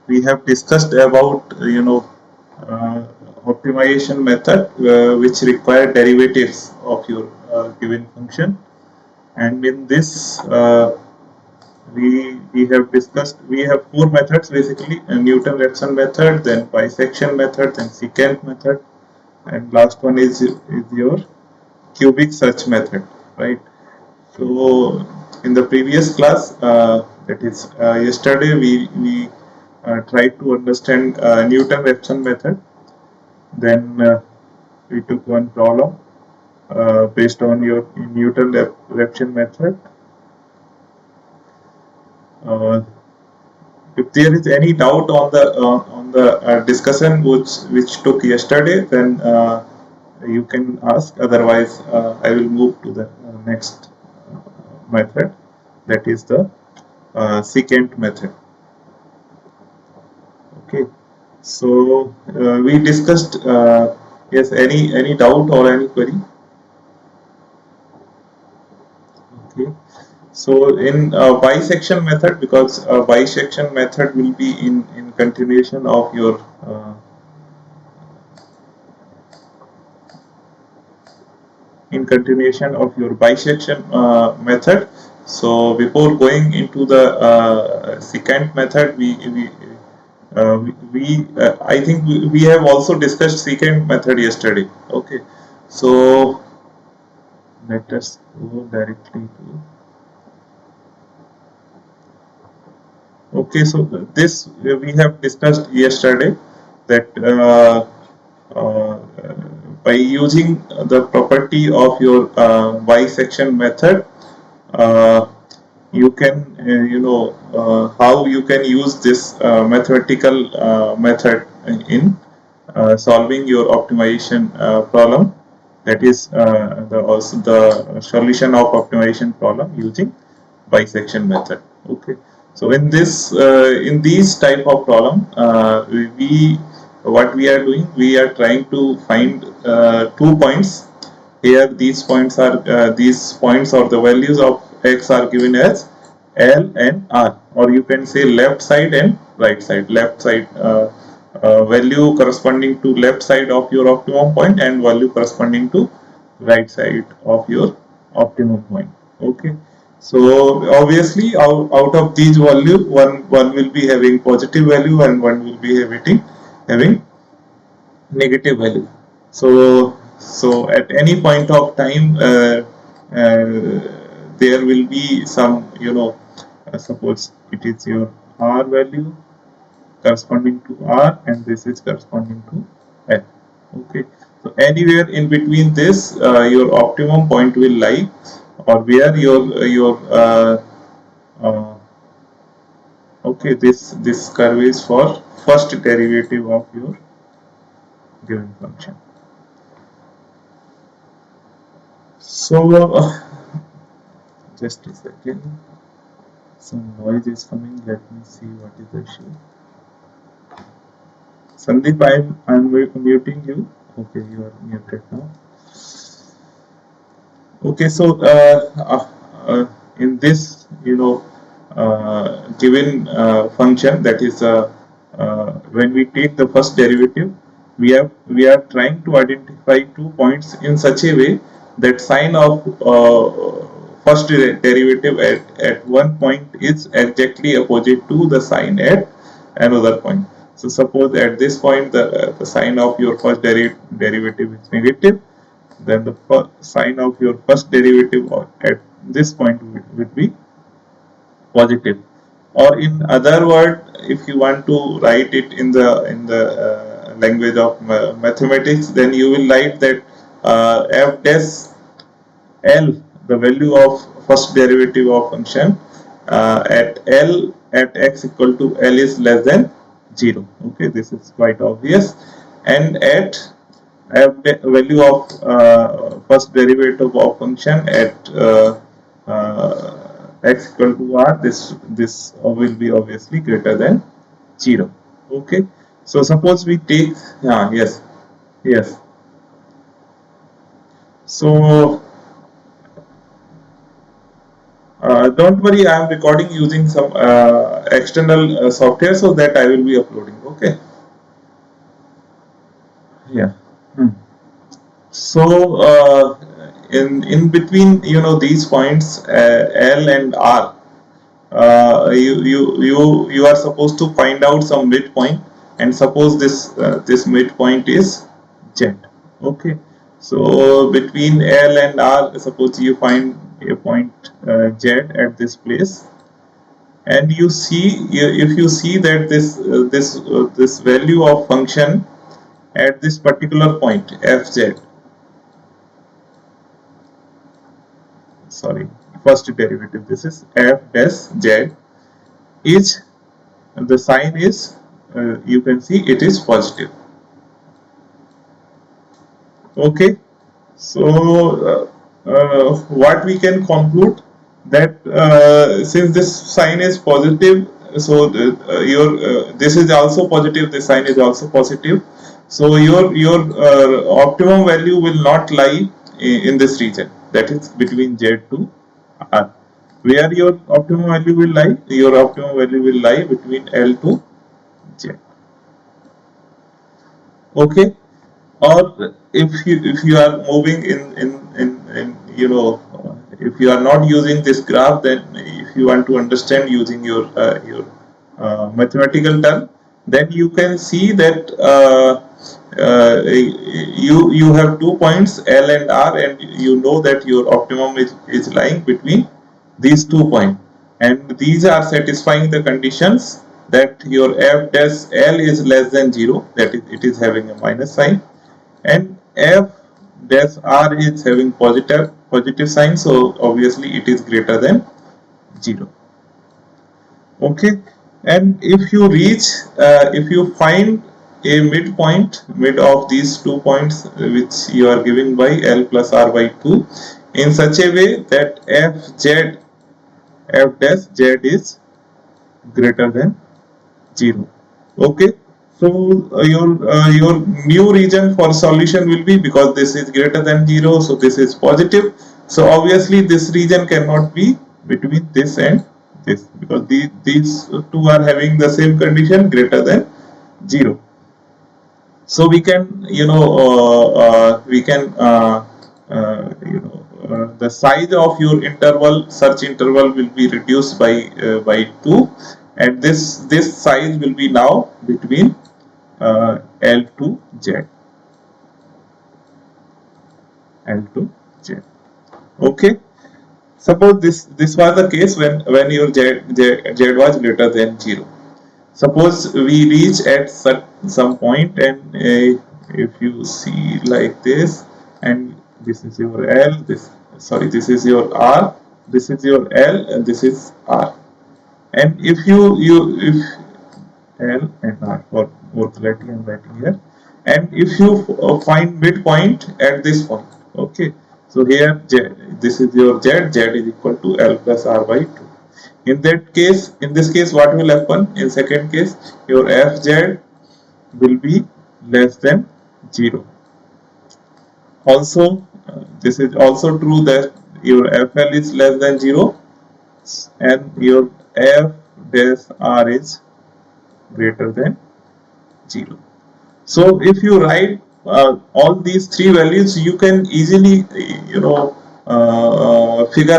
we have discussed about optimization method which require derivatives of your given function, and in this we have discussed, we have four methods basically: a Newton-Raphson method, then bisection method, then secant method, and last one is your cubic search method, right? So in the previous class, that is yesterday, we tried to understand Newton-Raphson method. Then we took one problem based on your Newton-Raphson method. Uh, if there is any doubt on the discussion which took yesterday, then you can ask. Otherwise, I will move to the next method, that is the secant method. Okay, so we discussed. Yes, any doubt or any query? Okay, so in bisection method, because bisection method will be in continuation of your bisection method. So before going into the secant method, I think we have also discussed secant method yesterday. Okay, so let us go directly to. Okay, so this we have discussed yesterday, that uh, by using the property of your bisection method, uh, you can how you can use this mathematical method in solving your optimization problem, that is also the solution of optimization problem using bisection method. Okay, so in these type of problem, we what we are doing, we are trying to find 2 points. Here these points or the values of x are given as L and R, or you can say left side and right side. Left side value corresponding to left side of your optimum point, and value corresponding to right side of your optimum point. Okay, so obviously out of these value, one will be having positive value and one will be having negative value. So at any point of time, there will be some, suppose it is your R value corresponding to R, and this is corresponding to L. Okay, so anywhere in between this, your optimum point will lie, or where your okay, this curve is for first derivative of your given function. So just a second, some noise is coming. Let me see what is the issue. Sandeep, I'm muting you. Okay, you are muted now. Okay, so in this, given function, that is when we take the first derivative, we are trying to identify 2 points in such a way that sign of first derivative at one point is exactly opposite to the sign at another point. So suppose at this point the sign of your first derivative is negative, then the sign of your first derivative at this point would be positive. Or in other word, if you want to write it in the language of mathematics, then you will write that f dash L, the value of first derivative of function at L at x equal to L is less than 0. Okay, this is quite obvious. And at value of first derivative of function at x equal to r, this will be obviously greater than 0. Okay, so suppose we take yes, yes. So Don't worry, I am recording using some external software, so that I will be uploading. Okay. Yeah. Hmm. So in between, these points L and R, you are supposed to find out some midpoint, and suppose this midpoint is Z. Okay. So between L and R, suppose you find a point Z at this place, and if you see that this value of function at this particular point fz, sorry, first derivative, this is f dash z, is the sign is you can see it is positive. Okay. So what we can conclude, that since this sign is positive, so your this is also positive, this sign is also positive, so your optimum value will not lie in this region, that is between Z to R. Where your optimum value will lie? Your optimum value will lie between L to Z. Okay. Or if you are moving in if you are not using this graph, then if you want to understand using your mathematical term, then you can see that you have 2 points L and R, and you know that your optimum is lying between these 2 points, and these are satisfying the conditions that your f dash L is less than 0, that is it is having a minus sign, and f dash R is having positive sign, so obviously it is greater than 0. Okay. And if you find a mid of these 2 points which you are giving by L plus R by 2, in such a way that f dash Z is greater than 0. Okay. So your new region for solution will be, because this is greater than 0, so this is positive, so obviously this region cannot be between this and this, because these two are having the same condition, greater than 0. So we can the size of your search interval will be reduced by 2, and this size will be now between L to Z. L to Z. Okay. Suppose this was the case when your Z was greater than 0. Suppose we reach at some point, and if you see like this, and this is your L, this is your R, this is your L, and this is R. And if if L and R, for more clarity I'm writing here, and if you find midpoint at this point, okay, so here this is your Z is equal to L plus R by 2. In this case, what will happen? In second case, your fz will be less than 0. Also, this is also true that your fl is less than 0, and your f dash r is greater than 0. So if you write all these three values, you can easily figure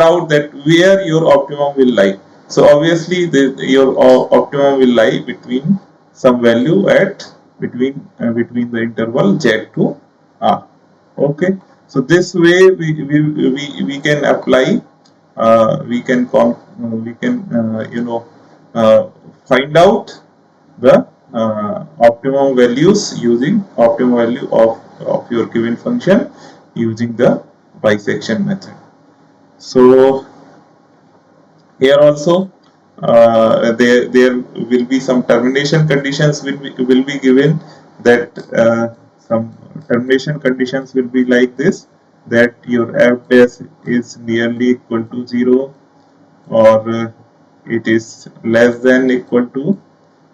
out that where your optimum will lie. So obviously your optimum will lie between some value at between the interval Z to R. Okay. So this way we can apply, we can find out the optimum values using optimum value of your given function using the bisection method. So here also there will be some termination conditions will be given, that some termination conditions will be like this, that your f dash is nearly equal to 0, or it is less than equal to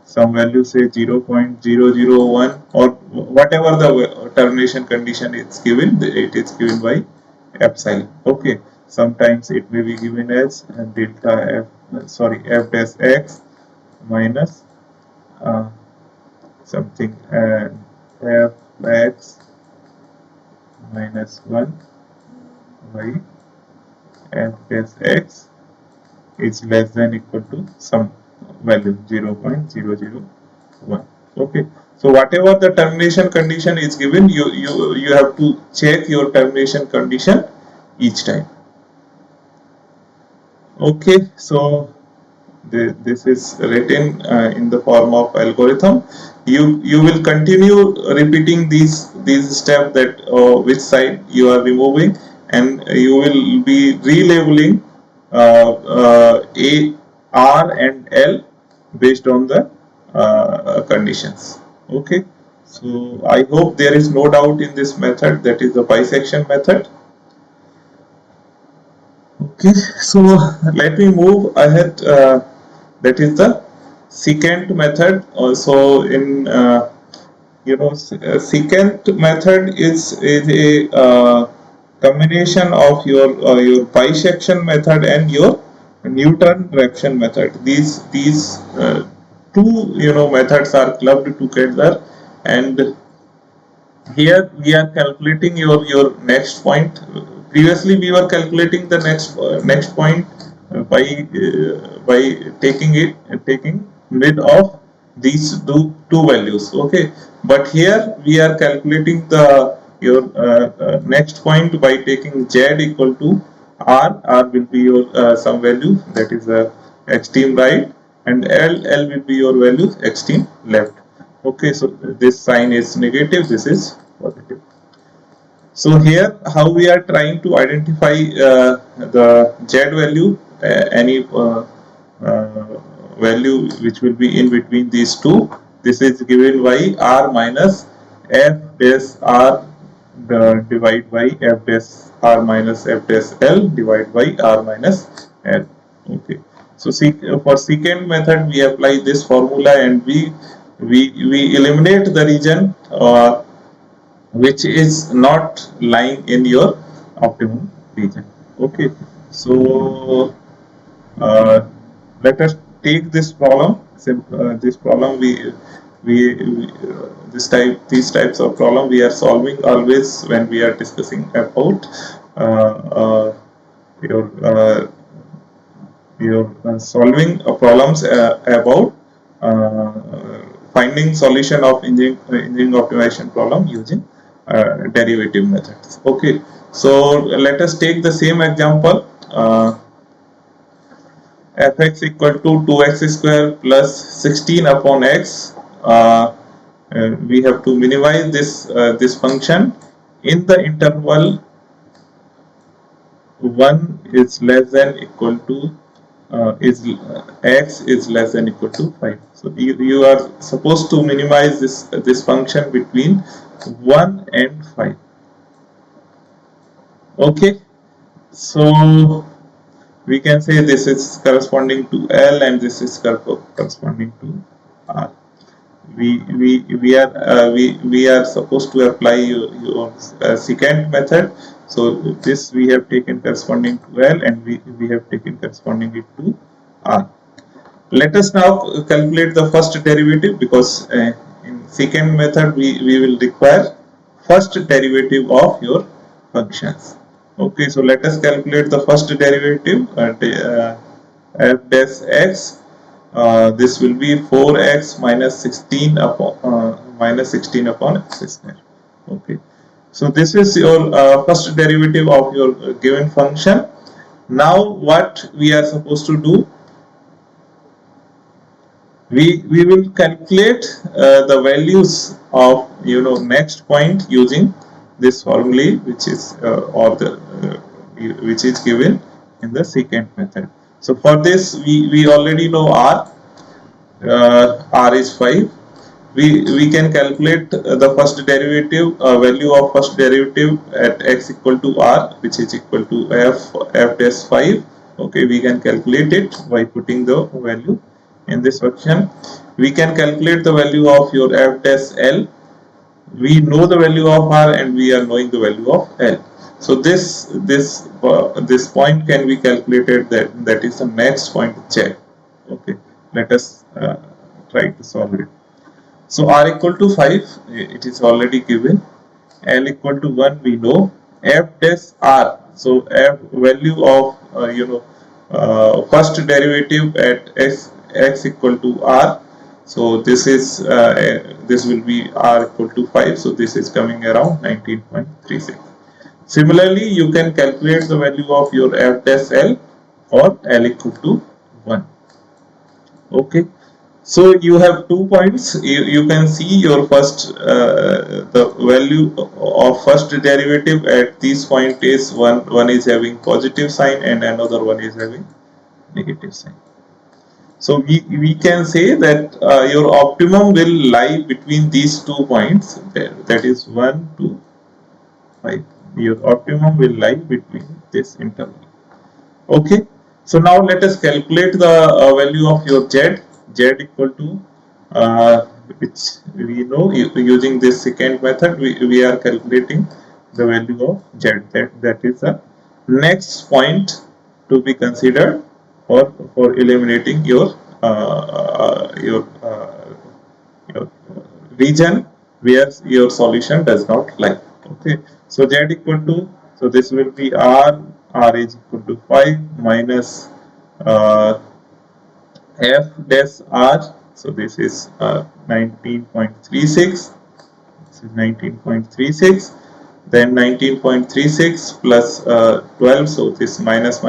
some value, say 0.001, or whatever the termination condition is given, it is given by epsilon. Okay. Sometimes it may be given as delta f dash x minus something f x minus 1 by f dash x is less than equal to some value 0.001. Okay, so whatever the termination condition is given, you have to check your termination condition each time. Okay, so this is written in the form of algorithm. You will continue repeating these steps, that which side you are removing, and you will be relabeling A, R and L based on the conditions. Okay, so I hope there is no doubt in this method, that is the bisection method. Okay, so let me move ahead. That is the secant method. Also, in secant method is a combination of your bisection method and your Newton-Raphson method. These two methods are clubbed together, and here we are calculating your next point. Previously we were calculating the next point by taking mid of these two values. Okay, but here we are calculating the your next point by taking z equal to r will be your some value, that is extreme right, and l will be your value extreme left. Okay, so this sign is negative, this is positive. So here how we are trying to identify the z value, any value which will be in between these two. This is given by r minus f dash r divided by f dash r minus f dash l divided by r minus l. Okay, so for secant method we apply this formula, and we eliminate the region which is not lying in your optimum region. Okay, so let us take this problem. This problem these types of problem we are solving always when we are discussing about your solving problems about finding solution of engineering optimization problem using derivative methods. Okay, so let us take the same example. Fx equal to 2x square plus 16 upon x. We have to minimize this function in the interval 1 is less than equal to x is less than equal to 5. So you are supposed to minimize this function between 1 and 5. Okay, so we can say this is corresponding to L and this is corresponding to R. We are supposed to apply your secant method. So this we have taken corresponding to L, and we have taken corresponding it to R. Let us now calculate the first derivative, because in secant method we will require first derivative of your functions. Okay, so let us calculate the first derivative, f dash x. This will be 4x minus 16 upon x square. Okay, so this is your first derivative of your given function. Now what we are supposed to do, we will calculate the values of next point using this formula, which is which is given in the secant method. So for this we already know r. R is 5. We can calculate the first derivative value of first derivative at x equal to r, which is equal to f dash 5. Okay, we can calculate it by putting the value in this function. We can calculate the value of your f dash l. We know the value of r and we are knowing the value of l. So this point can be calculated, that is the next point z. Okay, let us try to solve it. So r equal to 5, it is already given. L equal to 1, we know. F dash r, so f value of first derivative at x equal to r. So this will be r equal to 5, so this is coming around 19.36. Similarly, you can calculate the value of your f dash l for l equal to 1. Okay, so you have 2 points. You can see your first the value of first derivative at this point is one is having positive sign and another one is having negative sign. So we can say that your optimum will lie between these 2 points, that is 1 to 5. Your optimum will lie between this interval. Okay, so now let us calculate the value of your z equal to which we know using this second method, we are calculating the value of z, that is the next point to be considered for eliminating your region where your solution does not lie. Okay, so z equal to, so this will be r is equal to 5 minus uh, f dash r, so this is 19.36, this is 19.36, then 19.36 plus 12, so this minus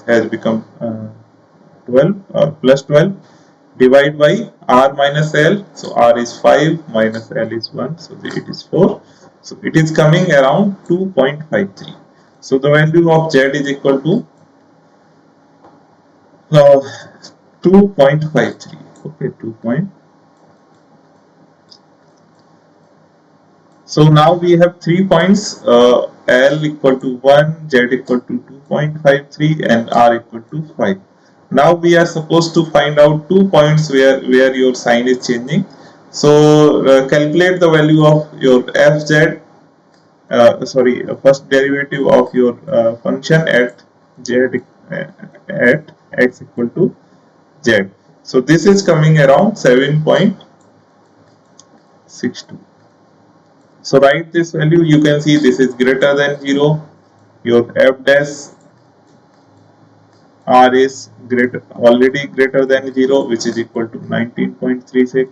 has become 12 plus 12, divide by r minus l, so r is 5 minus l is 1, so it is 4, so it is coming around 2.53. So the value of z is equal to uh, 2.53. Okay, 2. So now we have 3 points, L equal to 1, Z equal to 2.53 and R equal to 5. Now we are supposed to find out 2 points where your sign is changing. So calculate the value of your fz, first derivative of your function at z at x equal to z. So this is coming around 7.62. So write this value, you can see this is greater than 0, your f dash r is already greater than 0, which is equal to 19.36.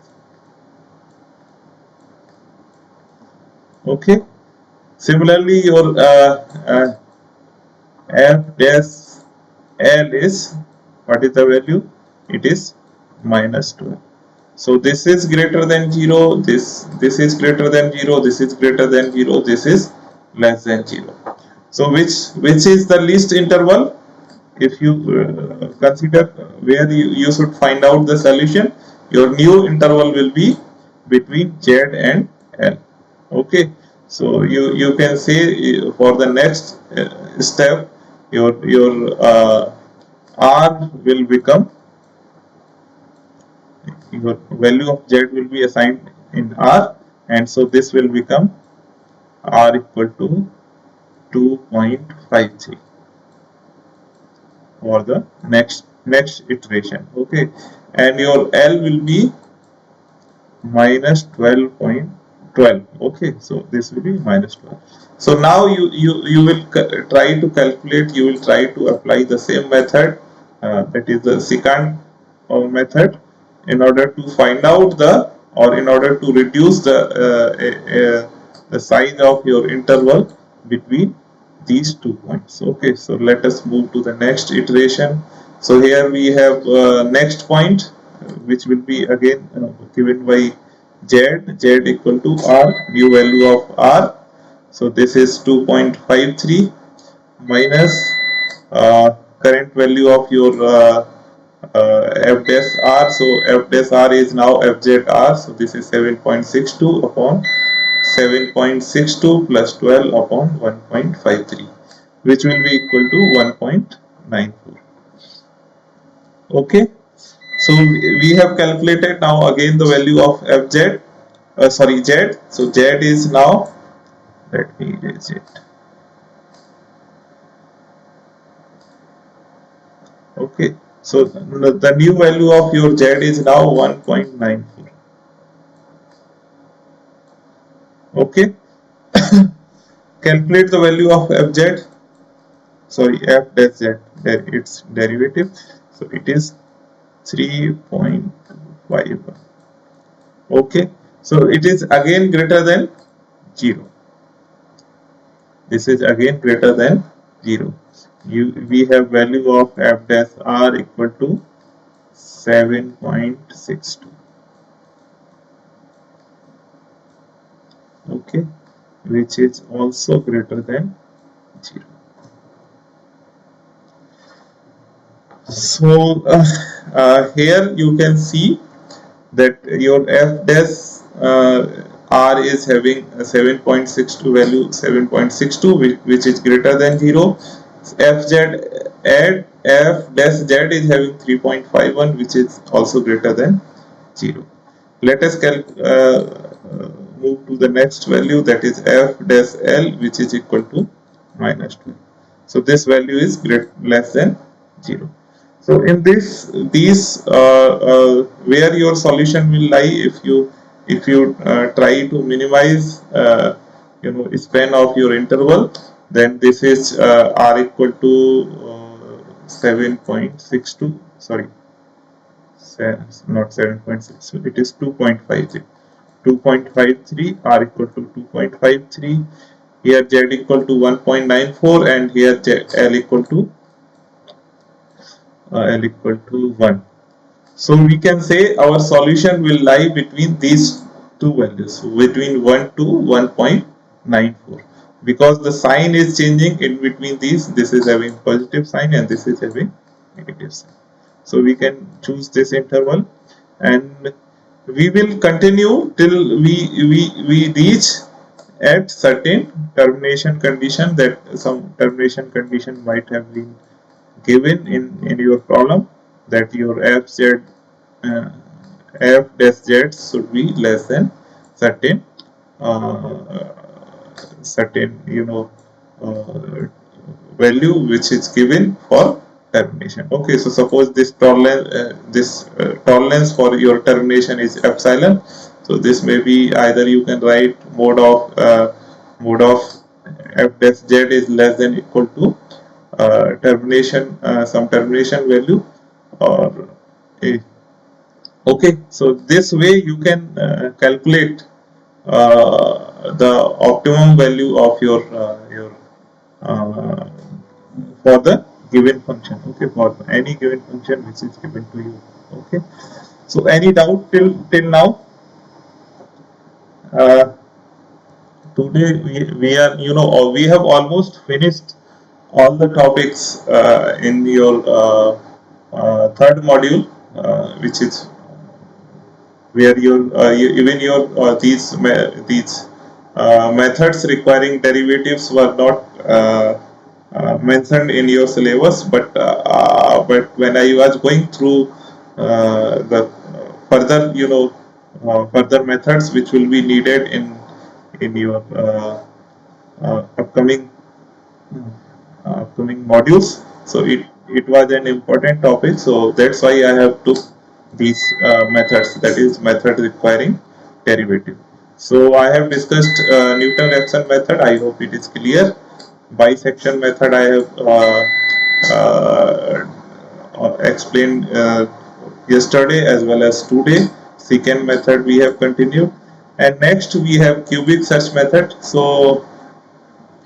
Okay, similarly your f dash l is, what is the value? It is minus 12. So this is greater than 0, this is greater than 0, this is greater than 0, this is less than 0. So which is the least interval? If you consider where you should find out the solution, your new interval will be between z and l. Okay, so you can say for the next step, your r will become, your value of z will be assigned in r, and so this will become r equal to 2.53 for the next iteration. Okay, and your L will be minus 12.12. Okay, so this will be minus 12. So now you will try to calculate, you will try to apply the same method, that is the secant method, in order to find out the, or in order to reduce the size of your interval between these 2 points. Okay, so let us move to the next iteration. So here we have next point, which will be again given by z equal to r, new value of r. So this is 2.53 minus current value of your f dash r. So f dash r is now fz r. So this is 7.62 upon 7.62 plus 12 upon 1.53, which will be equal to 1.94. Okay, so we have calculated now again the value of fz, z. So z is now, let me erase it. Okay, so the new value of your Z is now 1.94. Okay, calculate the value of fz, sorry, f dash z, its derivative. So it is 3.51. Okay, so it is again greater than 0. This is again greater than 0. We have value of f dash r equal to 7.62. Okay, which is also greater than 0. So here you can see that your f dash r is having a 7.62 value, 7.62, which is greater than 0. Fz add f dash z is having 3.51, which is also greater than 0. Let us move to the next value, that is f dash l, which is equal to minus 12. So this value is less than 0. So in these where your solution will lie, if you try to minimize span of your interval, then this is r equal to 7.62, sorry, not 7.6, it is 2.53. 2.53, r equal to 2.53. Here z equal to 1.94, and here l equal to 1. So we can say our solution will lie between these two values, between 1 to 1.94, because the sign is changing in between these. This is having positive sign and this is having negative sign. So we can choose this interval, and we will continue till we reach at certain termination condition, that some termination condition might have been given in your problem, that your fz uh, f dash z should be less than certain uh, certain uh, value which is given for termination. Okay, so suppose this tolerance for your termination is epsilon. So this may be either you can write mode of f dash z is less than equal to termination some termination value, or a. Okay, so this way you can calculate the optimum value of your uh, for the given function. Okay, for any given function which is given to you. Okay, so any doubt till now? uh, Today we are, we have almost finished all the topics in your third module, which is where even your these methods requiring derivatives were not mentioned in your syllabus, but when I was going through the further further methods which will be needed in your upcoming modules, so it was an important topic, so that's why I have took these methods, that is method requiring derivative. So I have discussed Newton-Raphson method. I hope it is clear. Bisection method I have explained yesterday as well as today. Secant method we have continued, and next we have cubic search method. So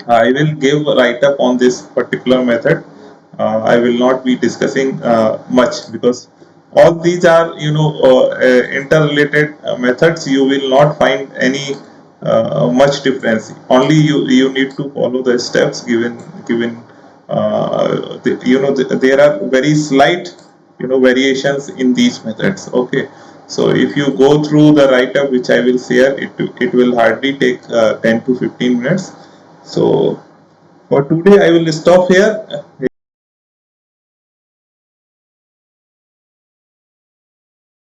I will give a write-up on this particular method. I will not be discussing much, because all these are interrelated methods. You will not find any much difference. Only you need to follow the steps given. There are very slight variations in these methods. Okay, so if you go through the write-up which I will share, it will hardly take 10 to 15 minutes. So for today I will stop here.